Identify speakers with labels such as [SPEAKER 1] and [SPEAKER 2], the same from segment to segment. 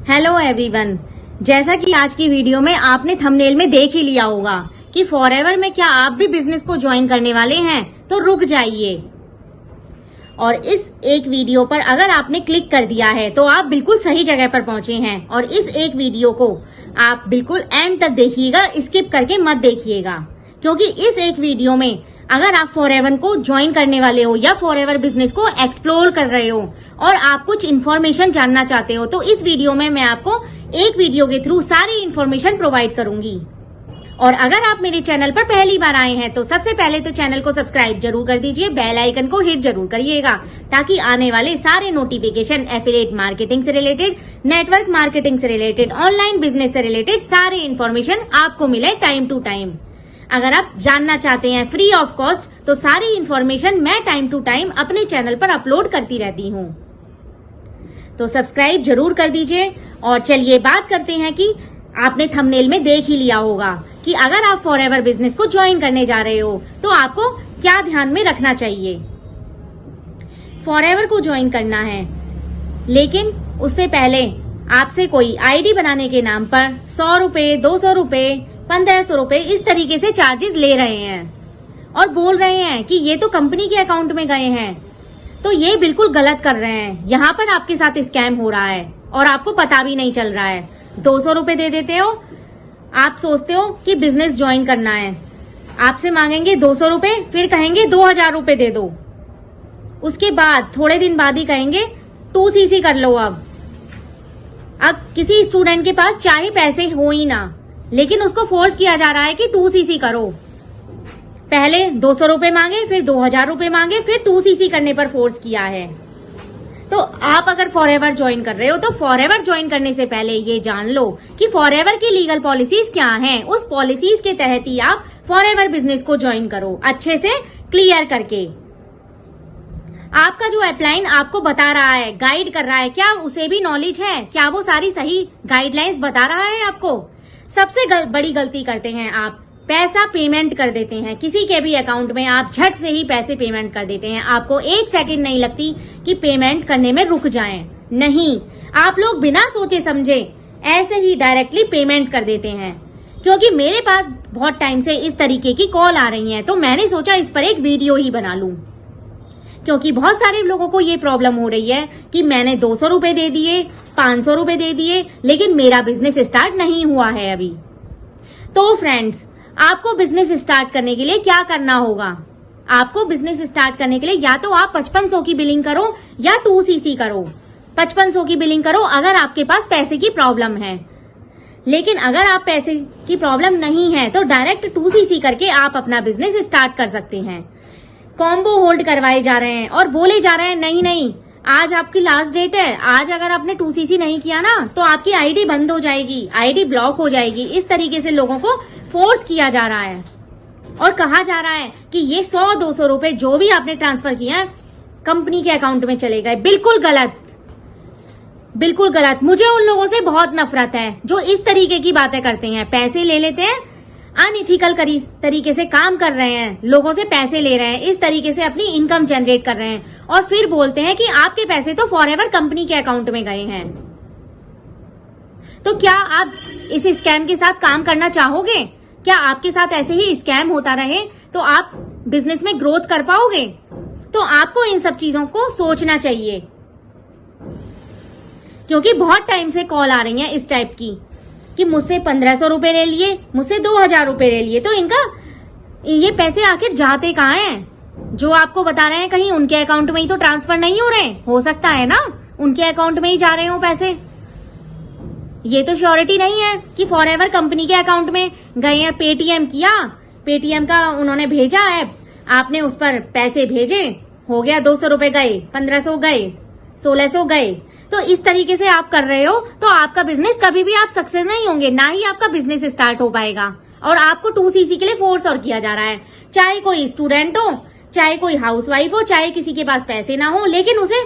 [SPEAKER 1] Hello everyone, जैसा कि आज की वीडियो में आपने थंबनेल में देख ही लिया होगा कि फॉरएवर में क्या आप भी बिजनेस को ज्वाइन करने वाले हैं, तो रुक जाइए और इस एक वीडियो पर अगर आपने क्लिक कर दिया है तो आप बिल्कुल सही जगह पर पहुंचे हैं। और इस एक वीडियो को आप बिल्कुल एंड तक देखिएगा, स्किप करके मत देखिएगा, क्योंकि इस एक वीडियो में अगर आप फॉरएवर को ज्वाइन करने वाले हो या फॉरएवर बिजनेस को एक्सप्लोर कर रहे हो और आप कुछ इन्फॉर्मेशन जानना चाहते हो, तो इस वीडियो में मैं आपको एक वीडियो के थ्रू सारी इन्फॉर्मेशन प्रोवाइड करूंगी। और अगर आप मेरे चैनल पर पहली बार आए हैं तो सबसे पहले तो चैनल को सब्सक्राइब जरूर कर दीजिए, बेल आइकन को हिट जरूर करिएगा, ताकि आने वाले सारे नोटिफिकेशन एफिलिएट मार्केटिंग से रिलेटेड, नेटवर्क मार्केटिंग से रिलेटेड, ऑनलाइन बिजनेस से रिलेटेड सारे इन्फॉर्मेशन आपको मिले टाइम टू टाइम। अगर आप जानना चाहते हैं फ्री ऑफ कॉस्ट, तो सारी इन्फॉर्मेशन मैं टाइम टू टाइम अपने चैनल पर अपलोड करती रहती हूँ, तो सब्सक्राइब जरूर कर दीजिए। और चलिए बात करते हैं कि आपने थंबनेल में देख ही लिया होगा कि अगर आप फॉरएवर बिजनेस को ज्वाइन करने जा रहे हो तो आपको क्या ध्यान में रखना चाहिए। फॉरएवर को ज्वाइन करना है, लेकिन उससे पहले आपसे कोई आईडी बनाने के नाम पर 100 रुपए, 200 रुपए, 1500 रुपए इस तरीके से चार्जेस ले रहे हैं और बोल रहे हैं कि ये तो कंपनी के अकाउंट में गए हैं। तो ये बिल्कुल गलत कर रहे हैं। यहाँ पर आपके साथ स्कैम हो रहा है और आपको पता भी नहीं चल रहा है। 200 रुपए दे देते हो, आप सोचते हो कि बिजनेस ज्वाइन करना है, आपसे मांगेंगे 200 रुपए, फिर कहेंगे 2000 रुपए दे दो, उसके बाद थोड़े दिन बाद ही कहेंगे 2cc कर लो। अब किसी स्टूडेंट के पास चाहे पैसे हो ही ना, लेकिन उसको फोर्स किया जा रहा है कि 2cc करो। पहले 200 रुपए मांगे, फिर 2000 रुपए मांगे, फिर 2cc करने पर फोर्स किया है। तो आप अगर फॉरएवर ज्वाइन कर रहे हो तो फॉरएवर ज्वाइन करने से पहले ये जान लो कि फॉरएवर की लीगल पॉलिसीज क्या हैं। उस पॉलिसीज के तहत ही आप फॉरएवर बिजनेस को ज्वाइन करो, अच्छे से क्लियर करके। आपका जो अपलाइन आपको बता रहा है, गाइड कर रहा है, क्या उसे भी नॉलेज है? क्या वो सारी सही गाइडलाइंस बता रहा है आपको? सबसे बड़ी गलती करते हैं आप, पैसा पेमेंट कर देते हैं किसी के भी अकाउंट में, आप झट से ही पैसे पेमेंट कर देते हैं। आपको एक सेकंड नहीं लगती कि पेमेंट करने में रुक जाएं। नहीं, आप लोग बिना सोचे समझे ऐसे ही डायरेक्टली पेमेंट कर देते हैं। क्योंकि मेरे पास बहुत टाइम से इस तरीके की कॉल आ रही है, तो मैंने सोचा इस पर एक वीडियो ही बना लूं, क्योंकि बहुत सारे लोगों को ये प्रॉब्लम हो रही है कि मैंने 200 रुपए दे दिए, 500 रुपए दे दिए, लेकिन मेरा बिजनेस स्टार्ट नहीं हुआ है अभी। तो फ्रेंड्स, आपको बिजनेस स्टार्ट करने के लिए क्या करना होगा? आपको बिजनेस स्टार्ट करने के लिए या तो आप 5500 की बिलिंग करो या 2cc करो। 5500 की बिलिंग करो अगर आपके पास पैसे की प्रॉब्लम है, लेकिन अगर आप पैसे की प्रॉब्लम नहीं है तो डायरेक्ट 2cc करके आप अपना बिजनेस स्टार्ट कर सकते हैं। कॉम्बो होल्ड करवाए जा रहे हैं और बोले जा रहे हैं नहीं नहीं, आज आपकी लास्ट डेट है, आज अगर आपने 2cc नहीं किया ना तो आपकी आईडी बंद हो जाएगी, आईडी ब्लॉक हो जाएगी। इस तरीके से लोगों को फोर्स किया जा रहा है और कहा जा रहा है कि ये 100-200 रुपए जो भी आपने ट्रांसफर किया कंपनी के अकाउंट में चले गए। बिल्कुल गलत, बिल्कुल गलत। मुझे उन लोगों से बहुत नफरत है जो इस तरीके की बातें करते हैं, पैसे ले लेते हैं, अनइथिकल तरीके से काम कर रहे हैं, लोगों से पैसे ले रहे हैं, इस तरीके से अपनी इनकम जनरेट कर रहे हैं और फिर बोलते हैं कि आपके पैसे तो फॉरएवर कंपनी के अकाउंट में गए हैं। तो क्या आप इस स्कैम के साथ काम करना चाहोगे? क्या आपके साथ ऐसे ही स्कैम होता रहे तो आप बिजनेस में ग्रोथ कर पाओगे? तो आपको इन सब चीजों को सोचना चाहिए, क्योंकि बहुत टाइम से कॉल आ रही है इस टाइप की कि मुझसे 1500 रुपए ले लिए, मुझसे 2000 रुपए ले लिए। तो इनका ये पैसे आखिर जाते कहाँ हैं? जो आपको बता रहे हैं कहीं उनके अकाउंट में ही तो ट्रांसफर नहीं हो रहे? हो सकता है ना उनके अकाउंट में ही जा रहे हो पैसे। ये तो श्योरिटी नहीं है कि फॉरएवर कंपनी के अकाउंट में गए हैं। पेटीएम किया, पेटीएम का उन्होंने भेजा ऐप, आपने उस पर पैसे भेजे, हो गया 200 रुपए गए, 1500 गए, 1600 गए। तो इस तरीके से आप कर रहे हो तो आपका बिजनेस कभी भी आप सक्सेस नहीं होंगे, ना ही आपका बिजनेस स्टार्ट हो पाएगा। और आपको 2cc के लिए फोर्स और किया जा रहा है, चाहे कोई स्टूडेंट हो, चाहे कोई हाउसवाइफ हो, चाहे किसी के पास पैसे ना हो, लेकिन उसे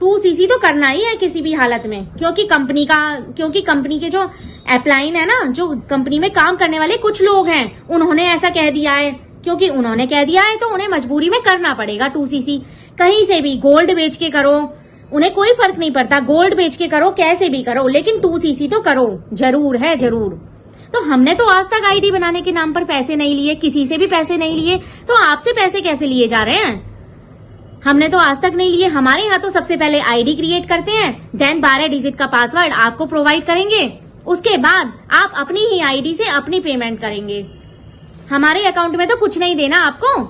[SPEAKER 1] 2cc तो करना ही है किसी भी हालत में। क्योंकि कंपनी के जो अपलाइन है ना, जो कंपनी में काम करने वाले कुछ लोग हैं, उन्होंने ऐसा कह दिया है। क्योंकि उन्होंने कह दिया है तो उन्हें मजबूरी में करना पड़ेगा 2cc। कहीं से भी गोल्ड बेच के करो, उन्हें कोई फर्क नहीं पड़ता, गोल्ड बेच के करो, कैसे भी करो, लेकिन 2cc तो करो, जरूर है जरूर। तो हमने तो आज तक आईडी बनाने के नाम पर पैसे नहीं लिए, किसी से भी पैसे नहीं लिए, तो आपसे पैसे कैसे लिए जा रहे हैं? हमने तो आज तक नहीं लिए। हमारे यहाँ तो सबसे पहले आईडी क्रिएट करते हैं, देन 12 डिजिट का पासवर्ड आपको प्रोवाइड करेंगे, उसके बाद आप अपनी ही आईडी से अपनी पेमेंट करेंगे। हमारे अकाउंट में तो कुछ नहीं देना आपको,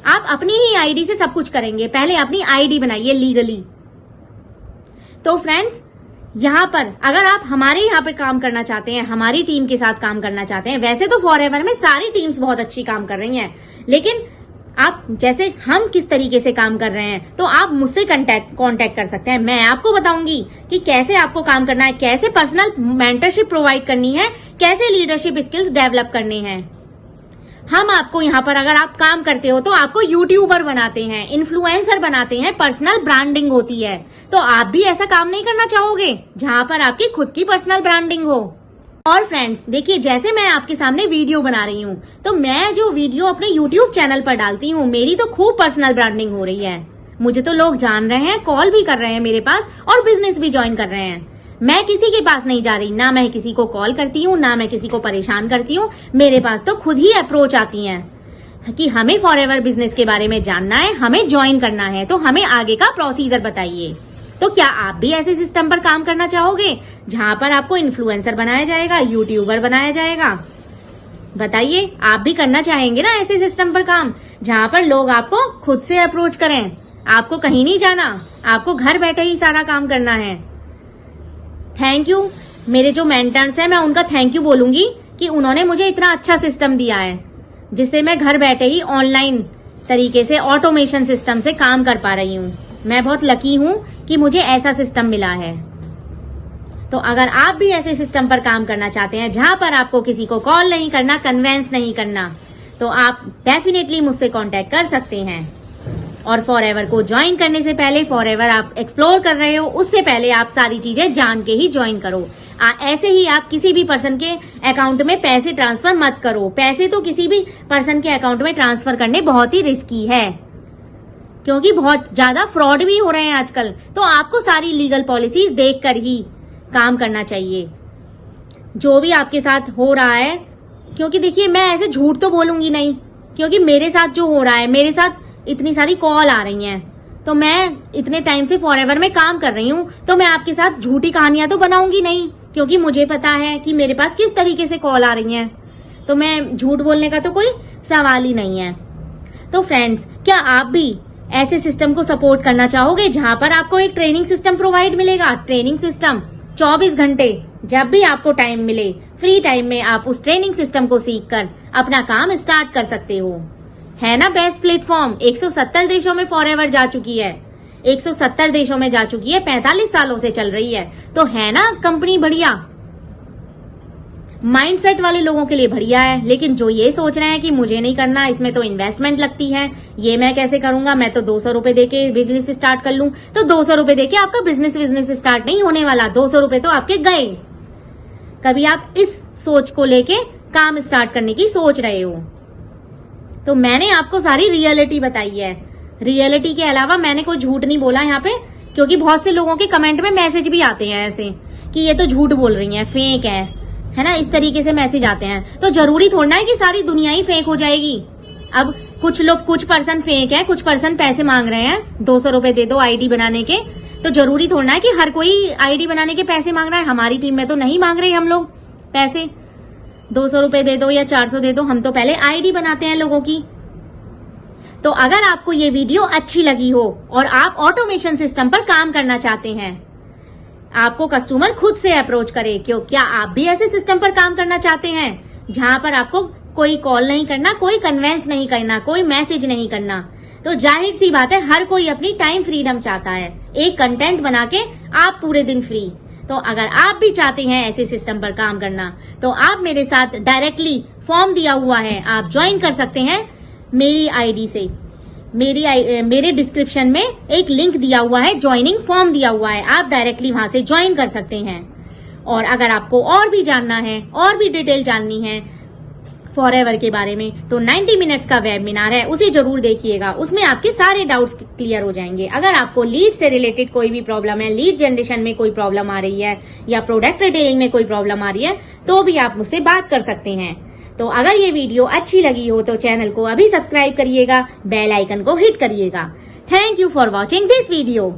[SPEAKER 1] आप अपनी ही आईडी से सब कुछ करेंगे। पहले अपनी आईडी बनाइए लीगली। तो फ्रेंड्स, यहाँ पर अगर आप हमारे यहाँ पर काम करना चाहते हैं, हमारी टीम के साथ काम करना चाहते हैं, वैसे तो फॉरएवर में सारी टीम्स बहुत अच्छी काम कर रही हैं, लेकिन आप जैसे हम किस तरीके से काम कर रहे हैं, तो आप मुझसे कांटेक्ट कर सकते हैं। मैं आपको बताऊंगी कि कैसे आपको काम करना है, कैसे पर्सनल मेंटरशिप प्रोवाइड करनी है, कैसे लीडरशिप स्किल्स डेवलप करने हैं। हम आपको यहाँ पर, अगर आप काम करते हो तो आपको यूट्यूबर बनाते हैं, इन्फ्लुएंसर बनाते हैं, पर्सनल ब्रांडिंग होती है। तो आप भी ऐसा काम नहीं करना चाहोगे जहां पर आपकी खुद की पर्सनल ब्रांडिंग हो? और फ्रेंड्स देखिए, जैसे मैं आपके सामने वीडियो बना रही हूँ, तो मैं जो वीडियो अपने यूट्यूब चैनल पर डालती हूँ, मेरी तो खूब पर्सनल ब्रांडिंग हो रही है। मुझे तो लोग जान रहे हैं, कॉल भी कर रहे हैं मेरे पास और बिजनेस भी ज्वाइन कर रहे हैं। मैं किसी के पास नहीं जा रही, ना मैं किसी को कॉल करती हूँ, ना मैं किसी को परेशान करती हूँ। मेरे पास तो खुद ही अप्रोच आती हैं कि हमें फॉरएवर बिजनेस के बारे में जानना है, हमें ज्वाइन करना है, तो हमें आगे का प्रोसीजर बताइए। तो क्या आप भी ऐसे सिस्टम पर काम करना चाहोगे जहां पर आपको इन्फ्लुएंसर बनाया जाएगा, यूट्यूबर बनाया जाएगा? बताइए, आप भी करना चाहेंगे ना ऐसे सिस्टम पर काम, जहां पर लोग आपको खुद से अप्रोच करें, आपको कहीं नहीं जाना, आपको घर बैठे ही सारा काम करना है। थैंक यू, मेरे जो मेंटर्स हैं, मैं उनका थैंक यू बोलूंगी कि उन्होंने मुझे इतना अच्छा सिस्टम दिया है, जिससे मैं घर बैठे ही ऑनलाइन तरीके से ऑटोमेशन सिस्टम से काम कर पा रही हूँ। मैं बहुत लकी हूँ कि मुझे ऐसा सिस्टम मिला है। तो अगर आप भी ऐसे सिस्टम पर काम करना चाहते हैं, जहां पर आपको किसी को कॉल नहीं करना, कन्वेंस नहीं करना, तो आप डेफिनेटली मुझसे कांटेक्ट कर सकते हैं। और फॉरएवर को ज्वाइन करने से पहले, फॉरएवर आप एक्सप्लोर कर रहे हो, उससे पहले आप सारी चीजें जान के ही ज्वाइन करो। ऐसे ही आप किसी भी पर्सन के अकाउंट में पैसे ट्रांसफर मत करो। पैसे तो किसी भी पर्सन के अकाउंट में ट्रांसफर करने बहुत ही रिस्की है, क्योंकि बहुत ज्यादा फ्रॉड भी हो रहे हैं आजकल। तो आपको सारी लीगल पॉलिसीज देखकर ही काम करना चाहिए, जो भी आपके साथ हो रहा है। क्योंकि देखिए, मैं ऐसे झूठ तो बोलूंगी नहीं, क्योंकि मेरे साथ जो हो रहा है, मेरे साथ इतनी सारी कॉल आ रही हैं, तो मैं इतने टाइम से फॉरएवर में काम कर रही हूँ, तो मैं आपके साथ झूठी कहानियां तो बनाऊंगी नहीं, क्योंकि मुझे पता है कि मेरे पास किस तरीके से कॉल आ रही हैं। तो मैं झूठ बोलने का तो कोई सवाल ही नहीं है। तो फ्रेंड्स, क्या आप भी ऐसे सिस्टम को सपोर्ट करना चाहोगे जहां पर आपको एक ट्रेनिंग सिस्टम प्रोवाइड मिलेगा? ट्रेनिंग सिस्टम 24 घंटे, जब भी आपको टाइम मिले, फ्री टाइम में आप उस ट्रेनिंग सिस्टम को सीखकर अपना काम स्टार्ट कर सकते हो। है ना बेस्ट प्लेटफॉर्म? 170 देशों में फॉरएवर जा चुकी है, 170 देशों में जा चुकी है, 45 सालों से चल रही है। तो है ना कंपनी बढ़िया? माइंडसेट वाले लोगों के लिए बढ़िया है, लेकिन जो ये सोच रहे हैं कि मुझे नहीं करना, इसमें तो इन्वेस्टमेंट लगती है, ये मैं कैसे करूंगा, मैं तो 200 रुपए देके बिजनेस स्टार्ट कर लूं। तो 200 रुपए देके आपका बिजनेस स्टार्ट नहीं होने वाला, 200 रुपए तो आपके गए। कभी आप इस सोच को लेके काम स्टार्ट करने की सोच रहे हो? तो मैंने आपको सारी रियलिटी बताई है। रियलिटी के अलावा मैंने कोई झूठ नहीं बोला यहाँ पे, क्योंकि बहुत से लोगों के कमेंट में मैसेज भी आते हैं ऐसे कि ये तो झूठ बोल रही है, फेक है ना, इस तरीके से मैसेज आते हैं। तो जरूरी थोड़ा है कि सारी दुनिया ही फेक हो जाएगी। अब कुछ लोग, कुछ पर्सन फेक है, कुछ पर्सन पैसे मांग रहे हैं, 200 रुपए दे दो आईडी बनाने के, तो जरूरी थोड़ा है कि हर कोई आईडी बनाने के पैसे मांग रहा है। हमारी टीम में तो नहीं मांग रहे हम लोग पैसे, 200 रुपए दे दो या 400 दे दो, हम तो पहले आईडी बनाते हैं लोगों की। तो अगर आपको ये वीडियो अच्छी लगी हो और आप ऑटोमेशन सिस्टम पर काम करना चाहते हैं, आपको कस्टमर खुद से अप्रोच करे, क्यों क्या आप भी ऐसे सिस्टम पर काम करना चाहते हैं जहां पर आपको कोई कॉल नहीं करना, कोई कन्वेंस नहीं करना, कोई मैसेज नहीं करना? तो जाहिर सी बात है, हर कोई अपनी टाइम फ्रीडम चाहता है, एक कंटेंट बना के आप पूरे दिन फ्री। तो अगर आप भी चाहते हैं ऐसे सिस्टम पर काम करना, तो आप मेरे साथ डायरेक्टली फॉर्म दिया हुआ है, आप ज्वाइन कर सकते हैं मेरी आईडी से। मेरे डिस्क्रिप्शन में एक लिंक दिया हुआ है, ज्वाइनिंग फॉर्म दिया हुआ है, आप डायरेक्टली वहां से ज्वाइन कर सकते हैं। और अगर आपको और भी जानना है, और भी डिटेल जाननी है फॉरएवर के बारे में। तो 90 मिनट्स का वेबिनार है, उसे जरूर देखिएगा, उसमें आपके सारे डाउट्स क्लियर हो जाएंगे। अगर आपको लीड से रिलेटेड कोई भी प्रॉब्लम है, लीड जनरेशन में कोई प्रॉब्लम आ रही है या प्रोडक्ट रिटेलिंग में कोई प्रॉब्लम आ रही है, तो भी आप मुझसे बात कर सकते हैं। तो अगर ये वीडियो अच्छी लगी हो तो चैनल को अभी सब्सक्राइब करिएगा, बेल आइकन को हिट करिएगा। Thank you for watching this video.